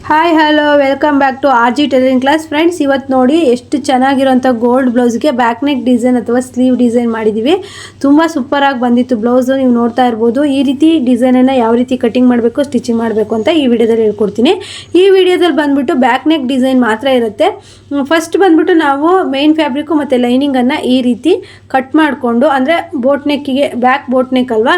Hi hello welcome back to R G tailoring class. Friends, ಇವತ್ತು ನೋಡಿ ಎಷ್ಟು ಚೆನ್ನಾಗಿರೋಂಥ ಗೋಲ್ಡ್ ಬ್ಲೌಸ್ಗೆ ಬ್ಯಾಕ್ ನೆಕ್ ಡಿಸೈನ್ ಅಥವಾ ಸ್ಲೀವ್ ಡಿಸೈನ್ ಮಾಡಿದ್ದೀವಿ. ತುಂಬ ಸೂಪರಾಗಿ ಬಂದಿತ್ತು ಬ್ಲೌಸು, ನೀವು ನೋಡ್ತಾ ಇರ್ಬೋದು. ಈ ರೀತಿ ಡಿಸೈನನ್ನು ಯಾವ ರೀತಿ ಕಟಿಂಗ್ ಮಾಡಬೇಕು, ಸ್ಟಿಚಿಂಗ್ ಮಾಡಬೇಕು ಅಂತ ಈ ವಿಡಿಯೋದಲ್ಲಿ ಹೇಳ್ಕೊಡ್ತೀನಿ. ಈ ವಿಡಿಯೋದಲ್ಲಿ ಬಂದುಬಿಟ್ಟು ಬ್ಯಾಕ್ ನೆಕ್ ಡಿಸೈನ್ ಮಾತ್ರ ಇರುತ್ತೆ. ಫಸ್ಟ್ ಬಂದುಬಿಟ್ಟು ನಾವು ಮೇನ್ ಫ್ಯಾಬ್ರಿಕ್ಕು ಮತ್ತು ಲೈನಿಂಗನ್ನು ಈ ರೀತಿ ಕಟ್ ಮಾಡಿಕೊಂಡು, ಅಂದರೆ ಬೋಟ್ ನೆಕ್ಕಿಗೆ ಬ್ಯಾಕ್ ಬೋಟ್ ನೆಕ್ ಅಲ್ವಾ,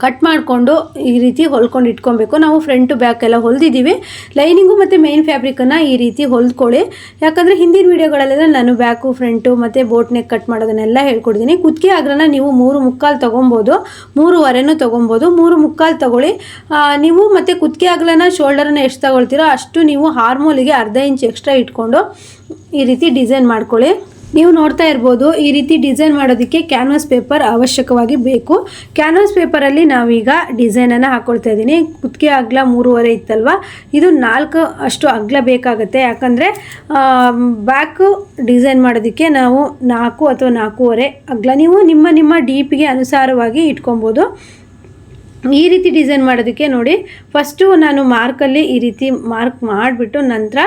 ಕಟ್ ಮಾಡಿಕೊಂಡು ಈ ರೀತಿ ಹೊಲ್ಕೊಂಡು ಇಟ್ಕೊಬೇಕು. ನಾವು ಫ್ರಂಟು ಬ್ಯಾಕ್ ಎಲ್ಲ ಹೊಲ್ದಿದ್ದೀವಿ. ಲೈನಿಂಗು ಮತ್ತು ಮೇನ್ ಫ್ಯಾಬ್ರಿಕನ್ನು ಈ ರೀತಿ ಹೊಲ್ದ್ಕೊಳ್ಳಿ. ಯಾಕಂದರೆ ಹಿಂದಿನ ವೀಡಿಯೋಗಳಲ್ಲೆಲ್ಲ ನಾನು ಬ್ಯಾಕು ಫ್ರಂಟು ಮತ್ತು ಬೋಟ್ ನೆಕ್ ಕಟ್ ಮಾಡೋದನ್ನೆಲ್ಲ ಹೇಳ್ಕೊಡ್ತೀನಿ. ಕುತ್ತಿಗೆ ಅಗ್ರನ ನೀವು 3.25 ತೊಗೊಬೋದು, 3.25 ತೊಗೊಬೋದು. 3.25 ತೊಗೊಳ್ಳಿ ನೀವು. ಮತ್ತು ಕುತ್ತಿಗೆ ಅಗಲನ ಶೋಲ್ಡರನ್ನು ಎಷ್ಟು ತಗೊಳ್ತೀರೋ ಅಷ್ಟು ನೀವು ಹಾರ್ಮೋಲಿಗೆ ಅರ್ಧ ಇಂಚ್ ಎಕ್ಸ್ಟ್ರಾ ಇಟ್ಕೊಂಡು ಈ ರೀತಿ ಡಿಸೈನ್ ಮಾಡ್ಕೊಳ್ಳಿ. ನೀವು ನೋಡ್ತಾ ಇರ್ಬೋದು, ಈ ರೀತಿ ಡಿಸೈನ್ ಮಾಡೋದಕ್ಕೆ ಕ್ಯಾನ್ವಾಸ್ ಪೇಪರ್ ಅವಶ್ಯಕವಾಗಿ ಬೇಕು. ಕ್ಯಾನ್ವಾಸ್ ಪೇಪರಲ್ಲಿ ನಾವೀಗ ಡಿಸೈನನ್ನು ಹಾಕ್ಕೊಳ್ತಾ ಇದ್ದೀನಿ. ಕುತ್ತಿಗೆ ಅಗಲ 3.25 ಇತ್ತಲ್ವ, ಇದು 4 ಅಷ್ಟು ಅಗಲ ಬೇಕಾಗುತ್ತೆ. ಯಾಕಂದರೆ ಬ್ಯಾಕು ಡಿಸೈನ್ ಮಾಡೋದಕ್ಕೆ ನಾವು 4 ಅಥವಾ 4.25 ಅಗಲ ನೀವು ನಿಮ್ಮ ಡೀಪಿಗೆ ಅನುಸಾರವಾಗಿ ಇಟ್ಕೊಬೋದು. ಈ ರೀತಿ ಡಿಸೈನ್ ಮಾಡೋದಕ್ಕೆ ನೋಡಿ, ಫಸ್ಟು ನಾನು ಮಾರ್ಕಲ್ಲಿ ಈ ರೀತಿ ಮಾರ್ಕ್ ಮಾಡಿಬಿಟ್ಟು ನಂತರ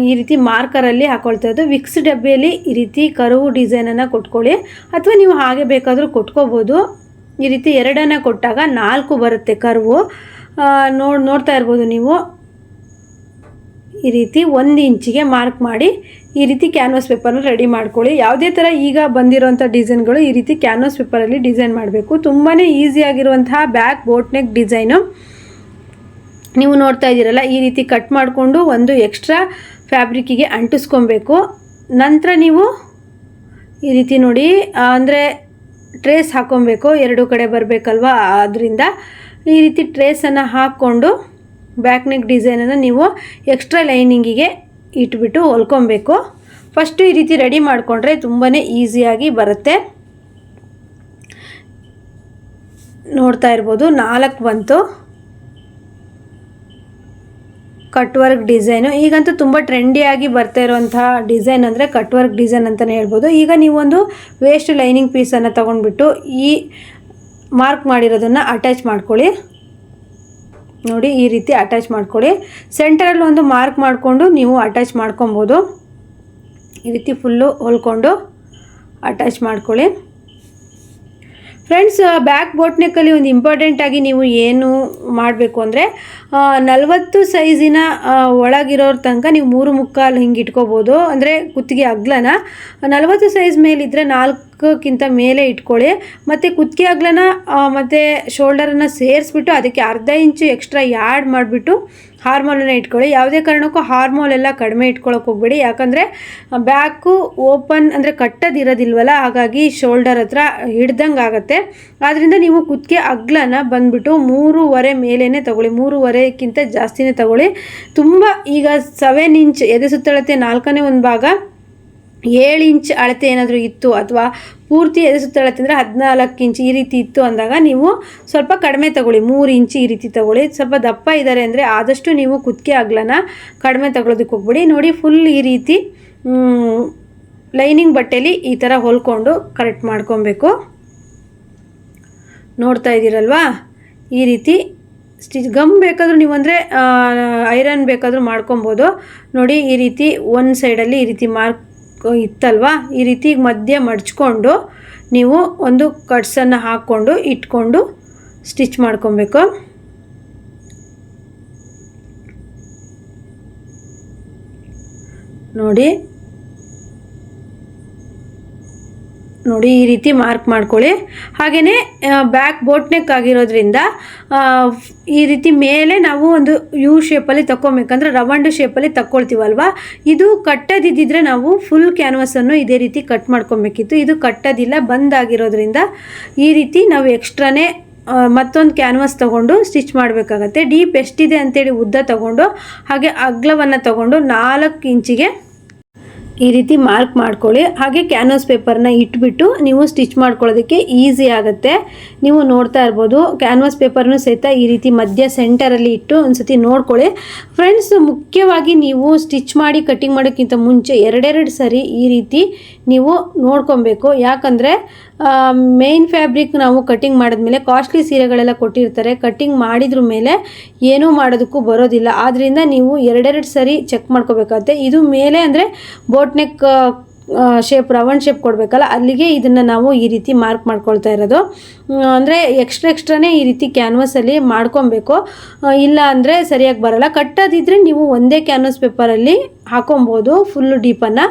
ಈ ರೀತಿ ಮಾರ್ಕರಲ್ಲಿ ಹಾಕ್ಕೊಳ್ತಾ ಇದ್ದು. ವಿಕ್ಸ್ ಡಬ್ಬಿಯಲ್ಲಿ ಈ ರೀತಿ ಕರ್ವ್ ಡಿಸೈನನ್ನು ಕೊಟ್ಕೊಳ್ಳಿ, ಅಥವಾ ನೀವು ಹಾಗೆ ಬೇಕಾದರೂ ಕೊಟ್ಕೋಬೋದು. ಈ ರೀತಿ 2 ಕೊಟ್ಟಾಗ 4 ಬರುತ್ತೆ ಕರ್ವು. ನೋಡ್ತಾ ಇರ್ಬೋದು ನೀವು. ಈ ರೀತಿ 1 ಇಂಚಿಗೆ ಮಾರ್ಕ್ ಮಾಡಿ ಈ ರೀತಿ ಕ್ಯಾನ್ವಾಸ್ ಪೇಪರ್ನ ರೆಡಿ ಮಾಡ್ಕೊಳ್ಳಿ. ಯಾವುದೇ ಥರ ಈಗ ಬಂದಿರೋಂಥ ಡಿಸೈನ್ಗಳು ಈ ರೀತಿ ಕ್ಯಾನ್ವಾಸ್ ಪೇಪರಲ್ಲಿ ಡಿಸೈನ್ ಮಾಡಬೇಕು. ತುಂಬಾ ಈಸಿಯಾಗಿರುವಂತಹ ಬ್ಯಾಕ್ ಬೋಟ್ ನೆಕ್ ಡಿಸೈನು ನೀವು ನೋಡ್ತಾ ಇದ್ದೀರಲ್ಲ. ಈ ರೀತಿ ಕಟ್ ಮಾಡಿಕೊಂಡು ಒಂದು ಎಕ್ಸ್ಟ್ರಾ ಫ್ಯಾಬ್ರಿಕ್ಕಿಗೆ ಅಂಟಿಸ್ಕೊಬೇಕು. ನಂತರ ನೀವು ಈ ರೀತಿ ನೋಡಿ, ಅಂದರೆ ಟ್ರೇಸ್ ಹಾಕ್ಕೊಬೇಕು, 2 ಕಡೆ ಬರಬೇಕಲ್ವ, ಅದರಿಂದ ಈ ರೀತಿ ಟ್ರೇಸನ್ನು ಹಾಕ್ಕೊಂಡು ಬ್ಯಾಕ್ ನೆಕ್ ಡಿಸೈನನ್ನು ನೀವು ಎಕ್ಸ್ಟ್ರಾ ಲೈನಿಂಗಿಗೆ ಇಟ್ಬಿಟ್ಟು ಹೊಲ್ಕೊಬೇಕು. ಫಸ್ಟು ಈ ರೀತಿ ರೆಡಿ ಮಾಡಿಕೊಂಡ್ರೆ ತುಂಬಾ ಈಸಿಯಾಗಿ ಬರುತ್ತೆ. ನೋಡ್ತಾ ಇರ್ಬೋದು, 4 ಬಂತು. ಕಟ್ ವರ್ಕ್ ಡಿಸೈನು ಈಗಂತೂ ತುಂಬ ಟ್ರೆಂಡಿಯಾಗಿ ಬರ್ತಾ ಇರುವಂಥ ಡಿಸೈನ್ ಅಂದರೆ ಕಟ್ ವರ್ಕ್ ಡಿಸೈನ್ ಅಂತಲೇ ಹೇಳ್ಬೋದು. ಈಗ ನೀವೊಂದು ವೇಸ್ಟ್ ಲೈನಿಂಗ್ ಪೀಸನ್ನು ತೊಗೊಂಡ್ಬಿಟ್ಟು ಈ ಮಾರ್ಕ್ ಮಾಡಿರೋದನ್ನು ಅಟ್ಯಾಚ್ ಮಾಡ್ಕೊಳ್ಳಿ. ನೋಡಿ, ಈ ರೀತಿ ಅಟ್ಯಾಚ್ ಮಾಡ್ಕೊಳ್ಳಿ. ಸೆಂಟರಲ್ಲಿ ಒಂದು ಮಾರ್ಕ್ ಮಾಡಿಕೊಂಡು ನೀವು ಅಟ್ಯಾಚ್ ಮಾಡ್ಕೊಬೋದು. ಈ ರೀತಿ ಫುಲ್ಲು ಹೊಲ್ಕೊಂಡು ಅಟ್ಯಾಚ್ ಮಾಡ್ಕೊಳ್ಳಿ. ಫ್ರೆಂಡ್ಸ್, ಬ್ಯಾಕ್ ಬೋಟ್ ನೆಕ್ಕಲ್ಲಿ ಒಂದು ಇಂಪಾರ್ಟೆಂಟಾಗಿ ನೀವು ಏನು ಮಾಡಬೇಕು ಅಂದರೆ 40 ಸೈಜಿನ ಒಳಗಿರೋರ ತನಕ ನೀವು 3.25 ಹಿಂಗೆ ಇಟ್ಕೋಬೋದು. ಅಂದರೆ ಕುತ್ತಿಗೆ ಅಗ್ಲನ 40 ಸೈಜ್ ಮೇಲಿದ್ದರೆ 4ಕ್ಕಿಂತ ಮೇಲೆ ಇಟ್ಕೊಳ್ಳಿ. ಮತ್ತು ಕುತ್ತಿಗೆ ಅಗ್ಲನ ಮತ್ತು ಶೋಲ್ಡರನ್ನು ಸೇರಿಸ್ಬಿಟ್ಟು ಅದಕ್ಕೆ ಅರ್ಧ ಇಂಚು ಎಕ್ಸ್ಟ್ರಾ ಆ್ಯಡ್ ಮಾಡಿಬಿಟ್ಟು ಹಾರ್ಮೋಲನ್ನು ಇಟ್ಕೊಳ್ಳಿ. ಯಾವುದೇ ಕಾರಣಕ್ಕೂ ಹಾರ್ಮೋಲೆಲ್ಲ ಕಡಿಮೆ ಇಟ್ಕೊಳ್ಳೋಕೆ ಹೋಗಬೇಡಿ. ಯಾಕಂದರೆ ಬ್ಯಾಕು ಓಪನ್ ಅಂದರೆ ಕಟ್ಟೋದಿರೋದಿಲ್ವಲ್ಲ, ಹಾಗಾಗಿ ಶೋಲ್ಡರ್ ಹತ್ರ ಹಿಡ್ದಂಗೆ ಆಗುತ್ತೆ. ಆದ್ದರಿಂದ ನೀವು ಕುತ್ತಿಗೆ ಅಗ್ಲನ ಬಂದುಬಿಟ್ಟು 3.25 ಮೇಲೇ ತಗೊಳ್ಳಿ. 3.25ಕ್ಕಿಂತ ಜಾಸ್ತಿನೇ ತಗೊಳ್ಳಿ. ತುಂಬ ಈಗ 7 ಇಂಚ್ ಎದೆ ಸುತ್ತಳತೆ 4ನೇ ಒಂದು ಭಾಗ 7 ಇಂಚ್ ಅಳತೆ ಏನಾದರೂ ಇತ್ತು, ಅಥವಾ ಪೂರ್ತಿ ಎದೆ ಸುತ್ತಳತೆ ಅಂದರೆ 14 ಇಂಚ್ ಈ ರೀತಿ ಇತ್ತು ಅಂದಾಗ ನೀವು ಸ್ವಲ್ಪ ಕಡಿಮೆ ತಗೊಳ್ಳಿ. 3 ಇಂಚ್ ಈ ರೀತಿ ತಗೊಳ್ಳಿ. ಸ್ವಲ್ಪ ದಪ್ಪ ಇದ್ದಾರೆ ಅಂದರೆ ಆದಷ್ಟು ನೀವು ಕುತ್ತಿಗೆ ಅಗಲನ ಕಡಿಮೆ ತಗೊಳ್ಳೋದಕ್ಕೆ ಹೋಗ್ಬೇಡಿ. ನೋಡಿ, ಫುಲ್ ಈ ರೀತಿ ಲೈನಿಂಗ್ ಬಟ್ಟೆಯಲ್ಲಿ ಈ ಥರ ಹೊಲ್ಕೊಂಡು ಕರೆಕ್ಟ್ ಮಾಡ್ಕೊಬೇಕು. ನೋಡ್ತಾ ಇದ್ದೀರಲ್ವಾ, ಈ ರೀತಿ ಗಮ್ ಬೇಕಾದರೂ ನೀವು ಅಂದರೆ ಐರನ್ ಬೇಕಾದರೂ ಮಾಡ್ಕೊಬೋದು. ನೋಡಿ, ಈ ರೀತಿ ಒಂದು ಸೈಡಲ್ಲಿ ಈ ರೀತಿ ಮಾರ್ಕ್ ಇತ್ತಲ್ವಾ, ಈ ರೀತಿ ಮಧ್ಯೆ ಮಡ್ಚ್ಕೊಂಡು ನೀವು ಒಂದು ಕಟ್ಸನ್ನು ಹಾಕ್ಕೊಂಡು ಇಟ್ಕೊಂಡು ಸ್ಟಿಚ್ ಮಾಡ್ಕೊಬೇಕು. ನೋಡಿ, ಈ ರೀತಿ ಮಾರ್ಕ್ ಮಾಡ್ಕೊಳ್ಳಿ. ಹಾಗೆಯೇ ಬ್ಯಾಕ್ ಬೋಟ್ ನೆಕ್ ಆಗಿರೋದ್ರಿಂದ ಈ ರೀತಿ ಮೇಲೆ ನಾವು ಒಂದು ಯು ಶೇಪಲ್ಲಿ ತಗೊಬೇಕಂದ್ರೆ ರವಂಡ್ ಶೇಪಲ್ಲಿ ತಗೊಳ್ತೀವಲ್ವ, ಇದು ಕಟ್ಟದಿದ್ದರೆ ನಾವು ಫುಲ್ ಕ್ಯಾನ್ವಾಸನ್ನು ಇದೇ ರೀತಿ ಕಟ್ ಮಾಡ್ಕೊಬೇಕಿತ್ತು. ಇದು ಕಟ್ಟೋದಿಲ್ಲ, ಬಂದಾಗಿರೋದ್ರಿಂದ ಈ ರೀತಿ ನಾವು ಎಕ್ಸ್ಟ್ರಾನೇ ಮತ್ತೊಂದು ಕ್ಯಾನ್ವಾಸ್ ತೊಗೊಂಡು ಸ್ಟಿಚ್ ಮಾಡಬೇಕಾಗತ್ತೆ. ಡೀಪ್ ಎಷ್ಟಿದೆ ಅಂತೇಳಿ ಉದ್ದ ತಗೊಂಡು ಹಾಗೆ ಅಗಲವನ್ನು ತಗೊಂಡು 4 ಇಂಚಿಗೆ ಈ ರೀತಿ ಮಾರ್ಕ್ ಮಾಡ್ಕೊಳ್ಳಿ. ಹಾಗೆ ಕ್ಯಾನ್ವಾಸ್ ಪೇಪರ್ನ ಇಟ್ಬಿಟ್ಟು ನೀವು ಸ್ಟಿಚ್ ಮಾಡ್ಕೊಳ್ಳೋದಕ್ಕೆ ಈಸಿ ಆಗುತ್ತೆ. ನೀವು ನೋಡ್ತಾ ಇರ್ಬೋದು, ಕ್ಯಾನ್ವಾಸ್ ಪೇಪರ್ನು ಸಹಿತ ಈ ರೀತಿ ಮಧ್ಯ ಸೆಂಟರಲ್ಲಿ ಇಟ್ಟು ಒಂದು ಸತಿ ನೋಡ್ಕೊಳ್ಳಿ. ಫ್ರೆಂಡ್ಸ್, ಮುಖ್ಯವಾಗಿ ನೀವು ಸ್ಟಿಚ್ ಮಾಡಿ ಕಟ್ಟಿಂಗ್ ಮಾಡೋಕ್ಕಿಂತ ಮುಂಚೆ 2 ಸರಿ ಈ ರೀತಿ ನೀವು ನೋಡ್ಕೊಬೇಕು. ಯಾಕಂದರೆ ಮೇನ್ ಫ್ಯಾಬ್ರಿಕ್ ನಾವು ಕಟ್ಟಿಂಗ್ ಮಾಡಿದ್ಮೇಲೆ ಕಾಸ್ಟ್ಲಿ ಸೀರೆಗಳೆಲ್ಲ ಕೊಟ್ಟಿರ್ತಾರೆ, ಕಟ್ಟಿಂಗ್ ಮಾಡಿದ್ರ ಮೇಲೆ ಏನೂ ಮಾಡೋದಕ್ಕೂ ಬರೋದಿಲ್ಲ. ಆದ್ದರಿಂದ ನೀವು ಎರಡೆರಡು ಸರಿ ಚೆಕ್ ಮಾಡ್ಕೋಬೇಕಾಗುತ್ತೆ. ಇದು ಮೇಲೆ ಅಂದರೆ boat neck shape round shape ಕೊಡಬೇಕಲ್ಲ, ಅಲ್ಲಿಗೆ ಇದನ್ನು ನಾವು ಈ ರೀತಿ ಮಾರ್ಕ್ ಮಾಡ್ಕೊಳ್ತಾ ಇರೋದು. ಅಂದರೆ ಎಕ್ಸ್ಟ್ರಾನೇ ಈ ರೀತಿ ಕ್ಯಾನ್ವಸಲ್ಲಿ ಮಾಡ್ಕೊಬೇಕು, ಇಲ್ಲ ಅಂದರೆ ಸರಿಯಾಗಿ ಬರೋಲ್ಲ. ಕಟ್ಟೋದಿದ್ರೆ ನೀವು ಒಂದೇ ಕ್ಯಾನ್ವಸ್ ಪೇಪರಲ್ಲಿ ಹಾಕೊಬೋದು ಫುಲ್ಲು ಡೀಪನ್ನು.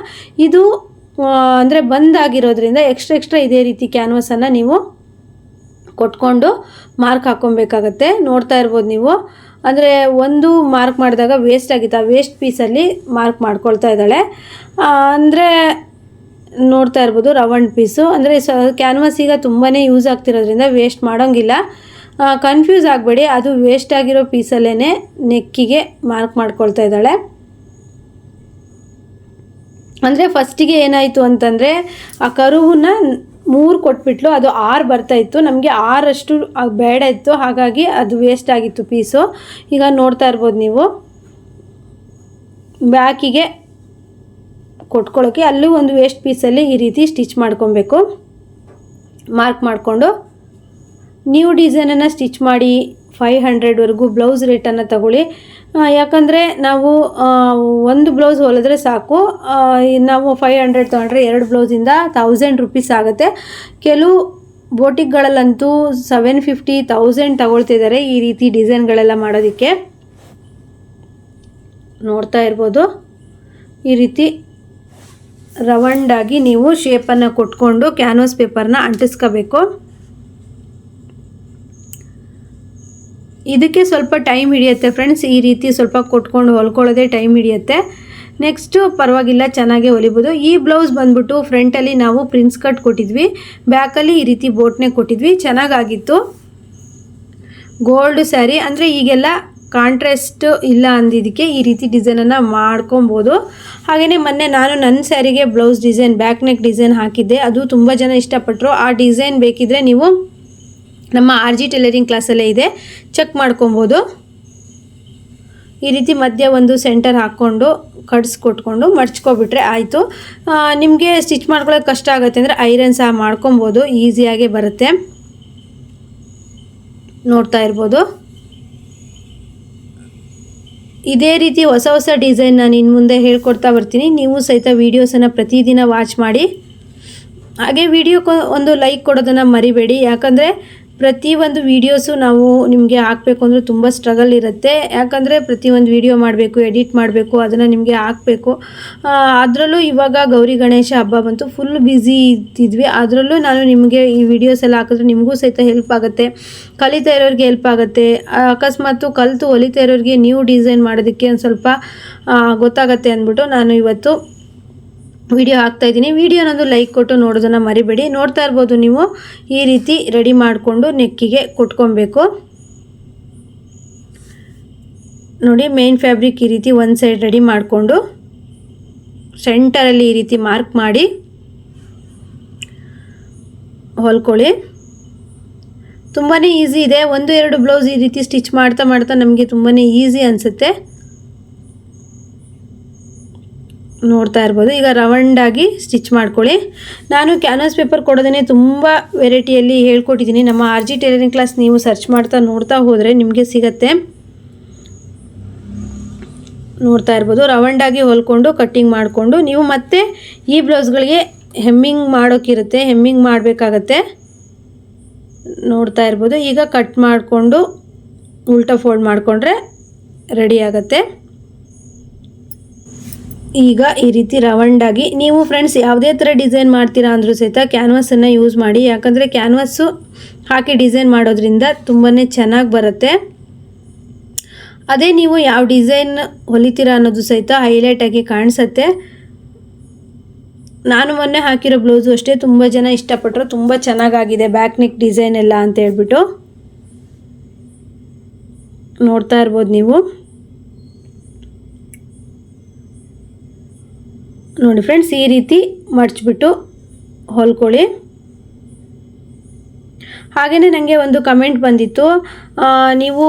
ಇದು ಅಂದರೆ ಬಂದಾಗಿರೋದ್ರಿಂದ ಎಕ್ಸ್ಟ್ರಾ ಇದೇ ರೀತಿ ಕ್ಯಾನ್ವಸನ್ನು ನೀವು ಕೊಟ್ಕೊಂಡು ಮಾರ್ಕ್ ಹಾಕ್ಕೊಬೇಕಾಗತ್ತೆ. ನೋಡ್ತಾ ಇರ್ಬೋದು ನೀವು. ಅಂದರೆ ಒಂದು ಮಾರ್ಕ್ ಮಾಡಿದಾಗ ವೇಸ್ಟ್ ಆಗಿತ್ತು, ಆ ವೇಸ್ಟ್ ಪೀಸಲ್ಲಿ ಮಾರ್ಕ್ ಮಾಡ್ಕೊಳ್ತಾ ಇದ್ದಾಳೆ. ಅಂದರೆ ನೋಡ್ತಾ ಇರ್ಬೋದು ರೌಂಡ್ ಪೀಸು. ಅಂದರೆ ಕ್ಯಾನ್ವಾಸ್ ಈಗ ತುಂಬಾ ಯೂಸ್ ಆಗ್ತಿರೋದ್ರಿಂದ ವೇಸ್ಟ್ ಮಾಡೋಂಗಿಲ್ಲ. ಕನ್ಫ್ಯೂಸ್ ಆಗಬೇಡಿ, ಅದು ವೇಸ್ಟ್ ಆಗಿರೋ ಪೀಸಲ್ಲೇ ನೆಕ್ಕಿಗೆ ಮಾರ್ಕ್ ಮಾಡ್ಕೊಳ್ತಾ ಇದ್ದಾಳೆ. ಅಂದರೆ ಫಸ್ಟಿಗೆ ಏನಾಯಿತು ಅಂತಂದರೆ ಆ ಕರುವನ್ನ 3 ಕೊಟ್ಬಿಟ್ಲು, ಅದು 6 ಬರ್ತಾಯಿತ್ತು. ನಮಗೆ 6 ಬೇಡ ಇತ್ತು, ಹಾಗಾಗಿ ಅದು ವೇಸ್ಟ್ ಆಗಿತ್ತು ಪೀಸು. ಈಗ ನೋಡ್ತಾ ಇರ್ಬೋದು ನೀವು. ಬ್ಯಾಕಿಗೆ ಕೊಟ್ಕೊಳ್ಳೋಕ್ಕೆ ಅಲ್ಲೂ ಒಂದು ವೇಸ್ಟ್ ಪೀಸಲ್ಲಿ ಈ ರೀತಿ ಸ್ಟಿಚ್ ಮಾಡ್ಕೊಬೇಕು. ಮಾರ್ಕ್ ಮಾಡಿಕೊಂಡು ನ್ಯೂ ಡಿಸೈನನ್ನು ಸ್ಟಿಚ್ ಮಾಡಿ 500ವರೆಗೂ ಬ್ಲೌಸ್ ರೇಟನ್ನು ತಗೊಳ್ಳಿ. ಯಾಕಂದರೆ ನಾವು ಒಂದು ಬ್ಲೌಸ್ ಹೊಲಿದ್ರೆ ಸಾಕು, ನಾವು 500 ತೊಗೊಂಡ್ರೆ 2 ಬ್ಲೌಸಿಂದ 1000 ರೂಪೀಸ್ ಆಗುತ್ತೆ. ಕೆಲವು ಬೋಟಿಕ್ಗಳಲ್ಲಂತೂ 750 1000 ತಗೊಳ್ತಿದ್ದಾರೆ ಈ ರೀತಿ ಡಿಸೈನ್ಗಳೆಲ್ಲ ಮಾಡೋದಕ್ಕೆ. ನೋಡ್ತಾ ಇರ್ಬೋದು. ಈ ರೀತಿ ರೌಂಡಾಗಿ ನೀವು ಶೇಪನ್ನು ಕೊಟ್ಕೊಂಡು ಕ್ಯಾನ್ವಾಸ್ ಪೇಪರ್ನ ಅಂಟಿಸ್ಕೋಬೇಕು. ಇದಕ್ಕೆ ಸ್ವಲ್ಪ ಟೈಮ್ ಹಿಡಿಯುತ್ತೆ ಫ್ರೆಂಡ್ಸ್. ಈ ರೀತಿ ಸ್ವಲ್ಪ ಕೊಟ್ಕೊಂಡು ಹೊಲ್ಕೊಳ್ಳೋದೇ ಟೈಮ್ ಹಿಡಿಯುತ್ತೆ. ನೆಕ್ಸ್ಟು ಪರವಾಗಿಲ್ಲ, ಚೆನ್ನಾಗೇ ಹೊಲಿಬೋದು. ಈ ಬ್ಲೌಸ್ ಬಂದ್ಬಿಟ್ಟು ಫ್ರಂಟಲ್ಲಿ ನಾವು ಪ್ರಿನ್ಸ್ ಕಟ್ ಕೊಟ್ಟಿದ್ವಿ, ಬ್ಯಾಕಲ್ಲಿ ಈ ರೀತಿ ಬೋಟ್ನೆ ಕೊಟ್ಟಿದ್ವಿ. ಚೆನ್ನಾಗಾಗಿತ್ತು. ಗೋಲ್ಡ್ ಸ್ಯಾರಿ ಅಂದರೆ ಈಗೆಲ್ಲ ಕಾಂಟ್ರಾಸ್ಟ್ ಇಲ್ಲ ಅಂದಿದ್ದಕ್ಕೆ ಈ ರೀತಿ ಡಿಸೈನನ್ನು ಮಾಡ್ಕೊಬೋದು. ಹಾಗೆಯೇ ಮೊನ್ನೆ ನಾನು ನನ್ನ ಸ್ಯಾರಿಗೆ blouse design back neck design ಹಾಕಿದ್ದೆ, ಅದು ತುಂಬ ಜನ ಇಷ್ಟಪಟ್ಟರು. ಆ ಡಿಸೈನ್ ಬೇಕಿದ್ದರೆ ನೀವು ನಮ್ಮ RG ಟೈಲರಿಂಗ್ ಕ್ಲಾಸಲ್ಲೇ ಇದೆ, ಚೆಕ್ ಮಾಡ್ಕೊಬೋದು. ಈ ರೀತಿ ಮಧ್ಯ ಒಂದು ಸೆಂಟರ್ ಹಾಕ್ಕೊಂಡು ಕಟ್ಸ್ಕೊಟ್ಕೊಂಡು ಮಡ್ಚ್ಕೊಬಿಟ್ರೆ ಆಯಿತು. ನಿಮಗೆ ಸ್ಟಿಚ್ ಮಾಡ್ಕೊಳ್ಳೋಕೆ ಕಷ್ಟ ಆಗುತ್ತೆ ಅಂದರೆ ಐರನ್ ಸಹ ಮಾಡ್ಕೊಬೋದು, ಈಸಿಯಾಗೇ ಬರುತ್ತೆ. ನೋಡ್ತಾ ಇರ್ಬೋದು. ಇದೇ ರೀತಿ ಹೊಸ ಡಿಸೈನ್ ನಾನು ಇನ್ನು ಮುಂದೆ ಹೇಳ್ಕೊಡ್ತಾ ಬರ್ತೀನಿ. ನೀವು ಸಹಿತ ವೀಡಿಯೋಸನ್ನು ಪ್ರತಿದಿನ ವಾಚ್ ಮಾಡಿ. ಹಾಗೆ ವಿಡಿಯೋಕ್ಕೆ ಒಂದು ಲೈಕ್ ಕೊಡೋದನ್ನು ಮರಿಬೇಡಿ. ಯಾಕಂದರೆ ಪ್ರತಿಯೊಂದು ವೀಡಿಯೋಸು ನಾವು ನಿಮಗೆ ಹಾಕಬೇಕು ಅಂದರೆ ತುಂಬ ಸ್ಟ್ರಗಲ್ ಇರುತ್ತೆ. ಯಾಕಂದರೆ ಪ್ರತಿಯೊಂದು ವೀಡಿಯೋ ಮಾಡಬೇಕು, ಎಡಿಟ್ ಮಾಡಬೇಕು, ಅದನ್ನು ನಿಮಗೆ ಹಾಕಬೇಕು. ಅದರಲ್ಲೂ ಇವಾಗ ಗೌರಿ ಗಣೇಶ ಹಬ್ಬ ಬಂತು, ಫುಲ್ ಬ್ಯುಸಿ ಇದ್ದಿದ್ವಿ. ಅದರಲ್ಲೂ ನಾನು ನಿಮಗೆ ಈ ವಿಡಿಯೋಸ್ ಎಲ್ಲ ಹಾಕಿದ್ರೆ ನಿಮಗೂ ಸಹಿತ ಹೆಲ್ಪ್ ಆಗುತ್ತೆ, ಕಲಿತಾ ಇರೋರಿಗೆ ಹೆಲ್ಪ್ ಆಗುತ್ತೆ. ಅಕಸ್ಮಾತು ಕಲಿತು ಹೊಲಿತಾ ಇರೋರಿಗೆ ನ್ಯೂ ಡಿಸೈನ್ ಮಾಡೋದಕ್ಕೆ ಒಂದು ಸ್ವಲ್ಪ ಗೊತ್ತಾಗುತ್ತೆ ಅಂದ್ಬಿಟ್ಟು ನಾನು ಇವತ್ತು ವಿಡಿಯೋ ಹಾಕ್ತಾಯಿದ್ದೀನಿ. ವಿಡಿಯೋನೊಂದು ಲೈಕ್ ಕೊಟ್ಟು ನೋಡೋದನ್ನು ಮರಿಬೇಡಿ. ನೋಡ್ತಾ ಇರ್ಬೋದು ನೀವು. ಈ ರೀತಿ ರೆಡಿ ಮಾಡಿಕೊಂಡು ನೆಕ್ಕಿಗೆ ಕೊಟ್ಕೊಬೇಕು. ನೋಡಿ, ಮೇನ್ ಫ್ಯಾಬ್ರಿಕ್ ಈ ರೀತಿ ಒಂದು ಸೈಡ್ ರೆಡಿ ಮಾಡಿಕೊಂಡು ಸೆಂಟರಲ್ಲಿ ಈ ರೀತಿ ಮಾರ್ಕ್ ಮಾಡಿ ಹೊಲ್ಕೊಳ್ಳಿ. ತುಂಬಾ ಈಸಿ ಇದೆ. 1-2 ಬ್ಲೌಸ್ ಈ ರೀತಿ ಸ್ಟಿಚ್ ಮಾಡ್ತಾ ನಮಗೆ ತುಂಬಾ ಈಸಿ ಅನಿಸುತ್ತೆ. ನೋಡ್ತಾ ಇರ್ಬೋದು. ಈಗ ರೌಂಡಾಗಿ ಸ್ಟಿಚ್ ಮಾಡ್ಕೊಳ್ಳಿ. ನಾನು ಕ್ಯಾನ್ವಾಸ್ ಪೇಪರ್ ಕೊಡೋದೇ ತುಂಬ ವೆರೈಟಿಯಲ್ಲಿ ಹೇಳ್ಕೊಟ್ಟಿದ್ದೀನಿ. ನಮ್ಮ RG ಟೈಲರಿಂಗ್ ಕ್ಲಾಸ್ ನೀವು ಸರ್ಚ್ ಮಾಡ್ತಾ ನೋಡ್ತಾ ಹೋದರೆ ನಿಮಗೆ ಸಿಗುತ್ತೆ. ನೋಡ್ತಾ ಇರ್ಬೋದು. ರೌಂಡಾಗಿ ಹೊಲ್ಕೊಂಡು ಕಟ್ಟಿಂಗ್ ಮಾಡಿಕೊಂಡು ನೀವು ಮತ್ತೆ ಈ ಬ್ಲೌಸ್ಗಳಿಗೆ ಹೆಮ್ಮಿಂಗ್ ಮಾಡೋಕ್ಕಿರುತ್ತೆ, ಹೆಮ್ಮಿಂಗ್ ಮಾಡಬೇಕಾಗತ್ತೆ. ನೋಡ್ತಾ ಇರ್ಬೋದು. ಈಗ ಕಟ್ ಮಾಡಿಕೊಂಡು ಉಲ್ಟಾ ಫೋಲ್ಡ್ ಮಾಡಿಕೊಂಡ್ರೆ ರೆಡಿ ಆಗುತ್ತೆ. ಈಗ ಈ ರೀತಿ ರೌಂಡಾಗಿ ನೀವು ಫ್ರೆಂಡ್ಸ್ ಯಾವುದೇ ಥರ ಡಿಸೈನ್ ಮಾಡ್ತೀರಾ ಅಂದರೂ ಸಹಿತ ಕ್ಯಾನ್ವಾಸನ್ನು ಯೂಸ್ ಮಾಡಿ. ಯಾಕಂದರೆ ಕ್ಯಾನ್ವಾಸು ಹಾಕಿ ಡಿಸೈನ್ ಮಾಡೋದ್ರಿಂದ ತುಂಬಾ ಚೆನ್ನಾಗಿ ಬರುತ್ತೆ. ಅದೇ ನೀವು ಯಾವ ಡಿಸೈನ್ ಹೊಲಿತೀರಾ ಅನ್ನೋದು ಸಹಿತ ಹೈಲೈಟಾಗಿ ಕಾಣಿಸುತ್ತೆ. ನಾನು ಮೊನ್ನೆ ಹಾಕಿರೋ ಬ್ಲೌಸು ಅಷ್ಟೇ ತುಂಬ ಜನ ಇಷ್ಟಪಟ್ಟರು, ತುಂಬ ಚೆನ್ನಾಗಾಗಿದೆ ಬ್ಯಾಕ್ ನೆಕ್ ಡಿಸೈನ್ ಎಲ್ಲ ಅಂತ ಹೇಳ್ಬಿಟ್ಟು. ನೋಡ್ತಾ ಇರ್ಬೋದು ನೀವು. ನೋಡಿ ಫ್ರೆಂಡ್ಸ್, ಈ ರೀತಿ ಮಡ್ಚಿಬಿಟ್ಟು ಹೊಲ್ಕೊಳ್ಳಿ. ಹಾಗೆಯೇ ನನಗೆ ಒಂದು ಕಮೆಂಟ್ ಬಂದಿತ್ತು, ನೀವು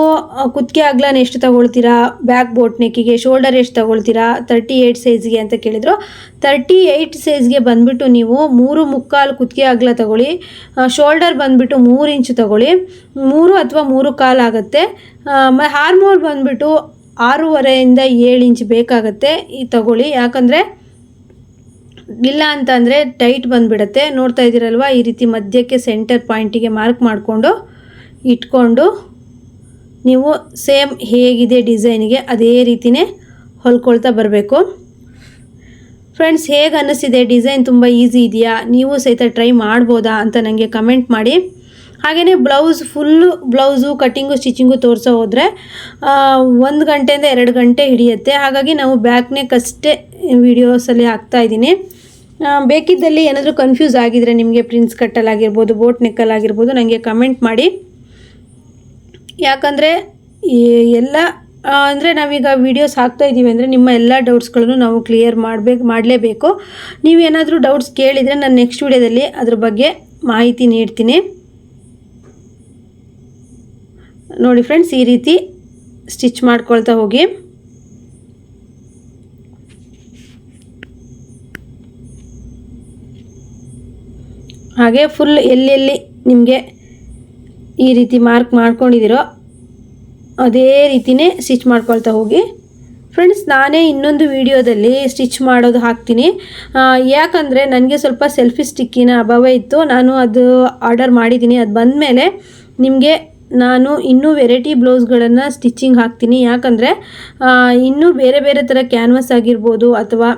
ಕುತ್ತಿಗೆ ಅಗಲನ ಎಷ್ಟು ತಗೊಳ್ತೀರಾ, ಬ್ಯಾಕ್ ಬೋಟ್ ನೆಕ್ಕಿಗೆ ಶೋಲ್ಡರ್ ಎಷ್ಟು ತಗೊಳ್ತೀರಾ 38 ಸೈಜ್ಗೆ ಅಂತ ಕೇಳಿದರು. 38 ಸೈಜ್ಗೆ ಬಂದುಬಿಟ್ಟು ನೀವು 3.25 ಕುತ್ತಿಗೆ ಅಗಲ ತಗೊಳ್ಳಿ, ಶೋಲ್ಡರ್ ಬಂದುಬಿಟ್ಟು 3 ಇಂಚು ತಗೊಳ್ಳಿ, 3 ಅಥವಾ 3.25 ಆಗುತ್ತೆ. ಆರ್ಮೋಲ್ ಬಂದುಬಿಟ್ಟು 6.5 ಇಂದ 7 ಇಂಚ್ ಬೇಕಾಗುತ್ತೆ ಈ ತಗೊಳ್ಳಿ. ಯಾಕಂದರೆ ಇಲ್ಲ ಅಂತಂದರೆ ಟೈಟ್ ಬಂದುಬಿಡುತ್ತೆ. ನೋಡ್ತಾ ಇದ್ದೀರಲ್ವ, ಈ ರೀತಿ ಮಧ್ಯಕ್ಕೆ ಸೆಂಟರ್ ಪಾಯಿಂಟಿಗೆ ಮಾರ್ಕ್ ಮಾಡಿಕೊಂಡು ಇಟ್ಕೊಂಡು ನೀವು ಸೇಮ್ ಹೇಗಿದೆ ಡಿಸೈನಿಗೆ ಅದೇ ರೀತಿಯೇ ಹೊಲ್ಕೊಳ್ತಾ ಬರಬೇಕು. ಫ್ರೆಂಡ್ಸ್, ಹೇಗೆ ಅನ್ನಿಸಿದೆ ಡಿಸೈನ್? ತುಂಬ ಈಸಿ ಇದೆಯಾ? ನೀವು ಸಹಿತ ಟ್ರೈ ಮಾಡ್ಬೋದಾ ಅಂತ ನನಗೆ ಕಮೆಂಟ್ ಮಾಡಿ. ಹಾಗೆಯೇ ಫುಲ್ಲು ಬ್ಲೌಸು ಕಟ್ಟಿಂಗು ಸ್ಟಿಚಿಂಗು ತೋರಿಸೋ ಹೋದರೆ 1 ಗಂಟೆಯಿಂದ 2 ಗಂಟೆ ಹಿಡಿಯುತ್ತೆ. ಹಾಗಾಗಿ ನಾವು ಬ್ಯಾಕ್ ನೆಕ್ ಅಷ್ಟೇ ವೀಡಿಯೋಸಲ್ಲಿ ಹಾಕ್ತಾಯಿದ್ದೀನಿ. ಬೇಕಿದ್ದಲ್ಲಿ ಏನಾದರೂ ಕನ್ಫ್ಯೂಸ್ ಆಗಿದರೆ ನಿಮಗೆ ಪ್ರಿನ್ಸ್ ಕಟ್ಟಲ್ಲಾಗಿರ್ಬೋದು, ಬೋಟ್ ನೆಕ್ಕಲ್ಲಾಗಿರ್ಬೋದು ನನಗೆ ಕಮೆಂಟ್ ಮಾಡಿ. ಯಾಕಂದರೆ ಎಲ್ಲ ಅಂದರೆ ನಾವೀಗ ವೀಡಿಯೋಸ್ ಹಾಕ್ತಾಯಿದ್ದೀವಿ ಅಂದರೆ ನಿಮ್ಮ ಎಲ್ಲ ಡೌಟ್ಸ್ಗಳನ್ನು ನಾವು ಕ್ಲಿಯರ್ ಮಾಡಲೇಬೇಕು. ನೀವೇನಾದರೂ ಡೌಟ್ಸ್ ಕೇಳಿದರೆ ನಾನು ನೆಕ್ಸ್ಟ್ ವೀಡಿಯೋದಲ್ಲಿ ಅದ್ರ ಬಗ್ಗೆ ಮಾಹಿತಿ ನೀಡ್ತೀನಿ. ನೋಡಿ ಫ್ರೆಂಡ್ಸ್, ಈ ರೀತಿ ಸ್ಟಿಚ್ ಮಾಡ್ಕೊಳ್ತಾ ಹೋಗಿ. ಹಾಗೆ ಫುಲ್ ಎಲ್ಲೆಲ್ಲಿ ನಿಮಗೆ ಈ ರೀತಿ ಮಾರ್ಕ್ ಮಾಡ್ಕೊಂಡಿದ್ದೀರೋ ಅದೇ ರೀತಿಯೇ ಸ್ಟಿಚ್ ಮಾಡ್ಕೊಳ್ತಾ ಹೋಗಿ. ಫ್ರೆಂಡ್ಸ್, ನಾನೇ ಇನ್ನೊಂದು ವಿಡಿಯೋದಲ್ಲಿ ಸ್ಟಿಚ್ ಮಾಡೋದು ಹಾಕ್ತೀನಿ. ಯಾಕಂದರೆ ನನಗೆ ಸ್ವಲ್ಪ ಸೆಲ್ಫಿ ಸ್ಟಿಕ್ಕಿನ ಅಭಾವ ಇತ್ತು. ನಾನು ಅದು ಆರ್ಡರ್ ಮಾಡಿದ್ದೀನಿ. ಅದು ಬಂದಮೇಲೆ ನಿಮಗೆ ನಾನು ಇನ್ನೂ ವೆರೈಟಿ ಬ್ಲೌಸ್ಗಳನ್ನು ಸ್ಟಿಚಿಂಗ್ ಹಾಕ್ತೀನಿ. ಯಾಕಂದರೆ ಇನ್ನೂ ಬೇರೆ ಬೇರೆ ಥರ ಕ್ಯಾನ್ವಸ್ ಆಗಿರ್ಬೋದು ಅಥವಾ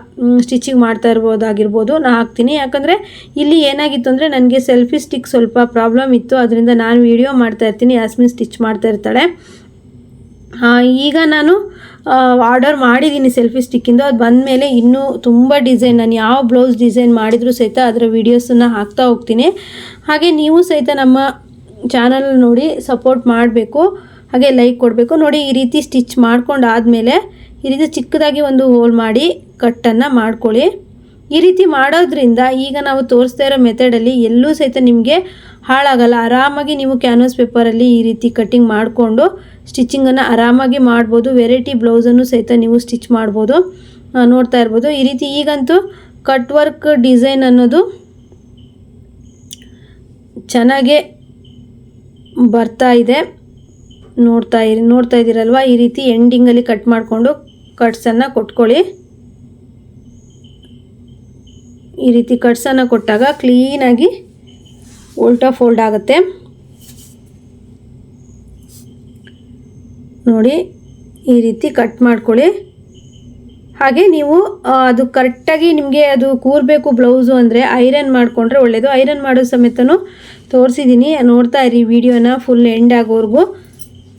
ಸ್ಟಿಚಿಂಗ್ ಮಾಡ್ತಾ ಇರ್ಬೋದಾಗಿರ್ಬೋದು ನಾನು ಹಾಕ್ತೀನಿ. ಯಾಕಂದರೆ ಇಲ್ಲಿ ಏನಾಗಿತ್ತು ಅಂದರೆ ನನಗೆ ಸೆಲ್ಫಿ ಸ್ಟಿಕ್ ಸ್ವಲ್ಪ ಪ್ರಾಬ್ಲಮ್ ಇತ್ತು. ಅದರಿಂದ ನಾನು ವಿಡಿಯೋ ಮಾಡ್ತಾಯಿರ್ತೀನಿ, ಯಾಸ್ಮಿನ್ ಸ್ಟಿಚ್ ಮಾಡ್ತಾ ಇರ್ತಾಳೆ. ಈಗ ನಾನು ಆರ್ಡರ್ ಮಾಡಿದ್ದೀನಿ ಸೆಲ್ಫಿ ಸ್ಟಿಕ್ಕಿಂದು. ಅದು ಬಂದಮೇಲೆ ಇನ್ನೂ ತುಂಬ ಡಿಸೈನ್, ನಾನು ಯಾವ ಬ್ಲೌಸ್ ಡಿಸೈನ್ ಮಾಡಿದರೂ ಸಹಿತ ಅದರ ವೀಡಿಯೋಸನ್ನು ಹಾಕ್ತಾ ಹೋಗ್ತೀನಿ. ಹಾಗೆ ನೀವು ಸಹಿತ ನಮ್ಮ ಚಾನಲ್ ನೋಡಿ ಸಪೋರ್ಟ್ ಮಾಡಬೇಕು, ಹಾಗೆ ಲೈಕ್ ಕೊಡಬೇಕು. ನೋಡಿ, ಈ ರೀತಿ ಸ್ಟಿಚ್ ಮಾಡ್ಕೊಂಡಾದಮೇಲೆ ಈ ರೀತಿ ಚಿಕ್ಕದಾಗಿ ಒಂದು ಹೋಲ್ ಮಾಡಿ ಕಟ್ಟನ್ನು ಮಾಡ್ಕೊಳ್ಳಿ. ಈ ರೀತಿ ಮಾಡೋದ್ರಿಂದ ಈಗ ನಾವು ತೋರಿಸ್ತಾ ಇರೋ ಮೆಥಡಲ್ಲಿ ಎಲ್ಲೂ ಸಹಿತ ನಿಮಗೆ ಹಾಳಾಗಲ್ಲ. ಆರಾಮಾಗಿ ನೀವು ಕ್ಯಾನ್ವಾಸ್ ಪೇಪರಲ್ಲಿ ಈ ರೀತಿ ಕಟ್ಟಿಂಗ್ ಮಾಡಿಕೊಂಡು ಸ್ಟಿಚಿಂಗನ್ನು ಆರಾಮಾಗಿ ಮಾಡ್ಬೋದು. ವೆರೈಟಿ ಬ್ಲೌಸನ್ನು ಸಹಿತ ನೀವು ಸ್ಟಿಚ್ ಮಾಡ್ಬೋದು. ನೋಡ್ತಾ ಇರ್ಬೋದು ಈ ರೀತಿ. ಈಗಂತೂ ಕಟ್ ವರ್ಕ್ ಡಿಸೈನ್ ಅನ್ನೋದು ಚೆನ್ನಾಗೇ ಬರ್ತಾ ಇದೆ. ನೋಡ್ತಾ ಇದ್ದೀರಲ್ವ, ಈ ರೀತಿ ಎಂಡಿಂಗಲ್ಲಿ ಕಟ್ ಮಾಡಿಕೊಂಡು ಕಟ್ಸನ್ನು ಕೊಟ್ಕೊಳ್ಳಿ. ಈ ರೀತಿ ಕಟ್ಸನ್ನು ಕೊಟ್ಟಾಗ ಕ್ಲೀನಾಗಿ ಉಲ್ಟಾ ಫೋಲ್ಡ್ ಆಗುತ್ತೆ. ನೋಡಿ, ಈ ರೀತಿ ಕಟ್ ಮಾಡ್ಕೊಳ್ಳಿ. ಹಾಗೆ ನೀವು ಅದು ಕರೆಕ್ಟಾಗಿ ನಿಮಗೆ ಅದು ಕೂರಬೇಕು ಬ್ಲೌಸು ಅಂದರೆ ಐರನ್ ಮಾಡಿಕೊಂಡ್ರೆ ಒಳ್ಳೆಯದು. ಐರನ್ ಮಾಡೋ ಸಮೇತನೂ ತೋರಿಸಿದ್ದೀನಿ, ನೋಡ್ತಾ ಇರಿ ವಿಡಿಯೋನ ಫುಲ್ ಎಂಡ್ ಆಗೋವರೆಗೂ.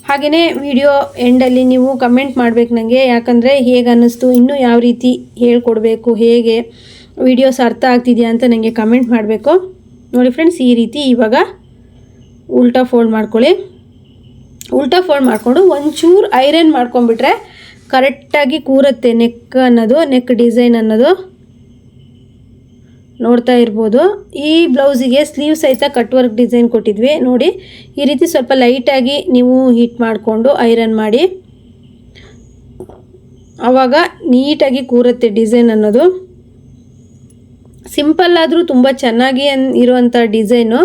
ಹಾಗೆಯೇ ವಿಡಿಯೋ ಎಂಡಲ್ಲಿ ನೀವು ಕಮೆಂಟ್ ಮಾಡಬೇಕು ನನಗೆ, ಯಾಕಂದರೆ ಹೇಗೆ ಅನ್ನಿಸ್ತು, ಇನ್ನೂ ಯಾವ ರೀತಿ ಹೇಳ್ಕೊಡ್ಬೇಕು, ಹೇಗೆ ವಿಡಿಯೋಸ್ ಅರ್ಥ ಆಗ್ತಿದೆಯಾ ಅಂತ ನನಗೆ ಕಮೆಂಟ್ ಮಾಡಬೇಕು. ನೋಡಿ ಫ್ರೆಂಡ್ಸ್, ಈ ರೀತಿ ಇವಾಗ ಉಲ್ಟಾ ಫೋಲ್ಡ್ ಮಾಡ್ಕೊಳ್ಳಿ. ಉಲ್ಟಾ ಫೋಲ್ಡ್ ಮಾಡಿಕೊಂಡು ಒಂಚೂರು ಐರನ್ ಮಾಡ್ಕೊಂಡ್ಬಿಟ್ರೆ ಕರೆಕ್ಟಾಗಿ ಕೂರುತ್ತೆ ನೆಕ್ ಡಿಸೈನ್ ಅನ್ನೋದು. ನೋಡ್ತಾ ಇರ್ಬೋದು, ಈ ಬ್ಲೌಸಿಗೆ ಸ್ಲೀವ್ ಸಹಿತ ಕಟ್ ವರ್ಕ್ ಡಿಸೈನ್ ಕೊಟ್ಟಿದ್ವಿ. ನೋಡಿ, ಈ ರೀತಿ ಸ್ವಲ್ಪ ಲೈಟಾಗಿ ನೀವು ಹೀಟ್ ಮಾಡಿಕೊಂಡು ಐರನ್ ಮಾಡಿ, ಆವಾಗ ನೀಟಾಗಿ ಕೂರುತ್ತೆ ಡಿಸೈನ್ ಅನ್ನೋದು. ಸಿಂಪಲ್ ಆದರೂ ತುಂಬ ಚೆನ್ನಾಗಿ ಇರುವಂಥ ಡಿಸೈನು.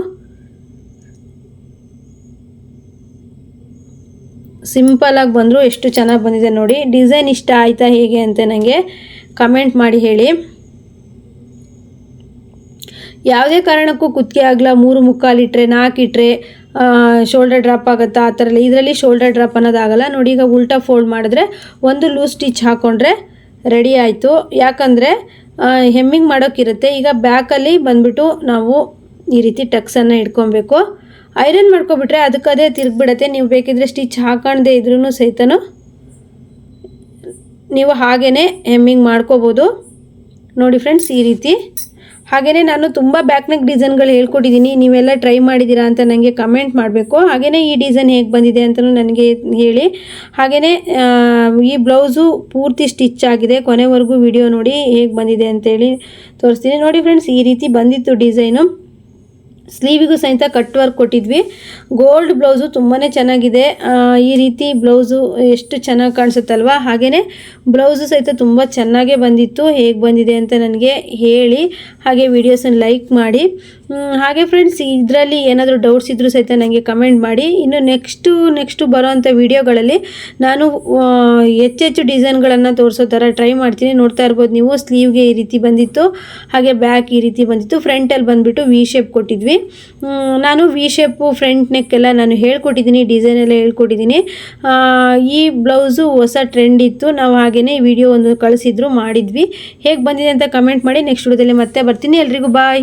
ಸಿಂಪಲಾಗಿ ಬಂದರೂ ಎಷ್ಟು ಚೆನ್ನಾಗಿ ಬಂದಿದೆ ನೋಡಿ. ಡಿಸೈನ್ ಇಷ್ಟ ಆಯಿತಾ ಹೇಗೆ ಅಂತ ನನಗೆ ಕಮೆಂಟ್ ಮಾಡಿ ಹೇಳಿ. ಯಾವುದೇ ಕಾರಣಕ್ಕೂ ಕುತ್ತಿಗೆ ಅಗಲ 3.25 ಇಟ್ಟರೆ 4 ಇಟ್ಟರೆ ಶೋಲ್ಡರ್ ಡ್ರಾಪ್ ಆಗುತ್ತಾ ಆ ಥರ ಎಲ್ಲ. ಇದರಲ್ಲಿ ಶೋಲ್ಡರ್ ಡ್ರಾಪ್ ಅನ್ನೋದಾಗಲ್ಲ. ನೋಡಿ, ಈಗ ಉಲ್ಟಾ ಫೋಲ್ಡ್ ಮಾಡಿದ್ರೆ ಒಂದು ಲೂಸ್ ಸ್ಟಿಚ್ ಹಾಕ್ಕೊಂಡ್ರೆ ರೆಡಿ ಆಯಿತು. ಯಾಕಂದರೆ ಹೆಮ್ಮಿಂಗ್ ಮಾಡೋಕ್ಕಿರುತ್ತೆ. ಈಗ ಬ್ಯಾಕಲ್ಲಿ ಬಂದುಬಿಟ್ಟು ನಾವು ಈ ರೀತಿ ಟಕ್ಸನ್ನು ಇಟ್ಕೊಬೇಕು. ಐರನ್ ಮಾಡ್ಕೊಬಿಟ್ರೆ ಅದಕ್ಕದೇ ತಿರುಗಿಬಿಡತ್ತೆ. ನೀವು ಬೇಕಿದ್ರೆ ಸ್ಟಿಚ್ ಹಾಕೊಂಡೇ ಇದ್ರೂ ಸಹಿತನೂ ನೀವು ಹಾಗೇ ಹೆಮ್ಮಿಂಗ್ ಮಾಡ್ಕೋಬೋದು. ನೋಡಿ ಫ್ರೆಂಡ್ಸ್, ಈ ರೀತಿ. ಹಾಗೆಯೇ ನಾನು ತುಂಬ ಬ್ಯಾಕ್ ನೆಕ್ ಡಿಸೈನ್ಗಳು ಹೇಳ್ಕೊಟ್ಟಿದ್ದೀನಿ, ನೀವೆಲ್ಲ ಟ್ರೈ ಮಾಡಿದ್ದೀರಾ ಅಂತ ನನಗೆ ಕಮೆಂಟ್ ಮಾಡಬೇಕು. ಹಾಗೆಯೇ ಈ ಡಿಸೈನ್ ಹೇಗೆ ಬಂದಿದೆ ಅಂತಲೂ ನನಗೆ ಹೇಳಿ. ಹಾಗೆಯೇ ಈ ಬ್ಲೌಸು ಪೂರ್ತಿ ಸ್ಟಿಚ್ ಆಗಿದೆ, ಕೊನೆವರೆಗೂ ವಿಡಿಯೋ ನೋಡಿ ಹೇಗೆ ಬಂದಿದೆ ಅಂತೇಳಿ ತೋರಿಸ್ತೀನಿ. ನೋಡಿ ಫ್ರೆಂಡ್ಸ್, ಈ ರೀತಿ ಬಂದಿತ್ತು ಡಿಸೈನು. ಸ್ಲೀವಿಗೂ ಸಹಿತ ಕಟ್ ವರ್ಕ್ ಕೊಟ್ಟಿದ್ವಿ. ಗೋಲ್ಡ್ ಬ್ಲೌಸು ತುಂಬಾ ಚೆನ್ನಾಗಿದೆ. ಈ ರೀತಿ ಬ್ಲೌಸು ಎಷ್ಟು ಚೆನ್ನಾಗಿ ಕಾಣಿಸುತ್ತಲ್ವ. ಹಾಗೆಯೇ ಬ್ಲೌಸು ಸಹಿತ ತುಂಬ ಚೆನ್ನಾಗೇ ಬಂದಿತ್ತು. ಹೇಗೆ ಬಂದಿದೆ ಅಂತ ನನಗೆ ಹೇಳಿ, ಹಾಗೆ ವಿಡಿಯೋಸನ್ನು ಲೈಕ್ ಮಾಡಿ. ಹಾಗೆ ಫ್ರೆಂಡ್ಸ್, ಇದರಲ್ಲಿ ಏನಾದರೂ ಡೌಟ್ಸ್ ಇದ್ದರೂ ಸಹಿತ ನನಗೆ ಕಮೆಂಟ್ ಮಾಡಿ. ಇನ್ನು ನೆಕ್ಸ್ಟು ಬರೋವಂಥ ವಿಡಿಯೋಗಳಲ್ಲಿ ನಾನು ಹೆಚ್ಚೆಚ್ಚು ಡಿಸೈನ್ಗಳನ್ನು ತೋರಿಸೋ ಥರ ಟ್ರೈ ಮಾಡ್ತೀನಿ. ನೋಡ್ತಾ ಇರ್ಬೋದು ನೀವು, ಸ್ಲೀವ್ಗೆ ಈ ರೀತಿ ಬಂದಿತ್ತು, ಹಾಗೆ ಬ್ಯಾಕ್ ಈ ರೀತಿ ಬಂದಿತ್ತು. ಫ್ರಂಟಲ್ಲಿ ಬಂದುಬಿಟ್ಟು ವಿ ಶೇಪ್ ಕೊಟ್ಟಿದ್ವಿ. ನಾನು ವಿ ಶೇಪು ಫ್ರಂಟ್ ನೆಕ್ ಎಲ್ಲ ನಾನು ಹೇಳ್ಕೊಟ್ಟಿದ್ದೀನಿ, ಡಿಸೈನ್ ಎಲ್ಲ ಹೇಳ್ಕೊಟ್ಟಿದ್ದೀನಿ. ಈ ಬ್ಲೌಸು ಹೊಸ ಟ್ರೆಂಡ್ ಇತ್ತು, ನಾವು ಹಾಗೆಯೇ ವಿಡಿಯೋ ಒಂದು ಕಳಿಸಿದ್ರು, ಮಾಡಿದ್ವಿ. ಹೇಗೆ ಬಂದಿದೆ ಅಂತ ಕಮೆಂಟ್ ಮಾಡಿ. ನೆಕ್ಸ್ಟ್ ವಿಡಿಯೋದಲ್ಲಿ ಮತ್ತೆ ಬರ್ತೀನಿ. ಎಲ್ರಿಗೂ ಬಾಯ್.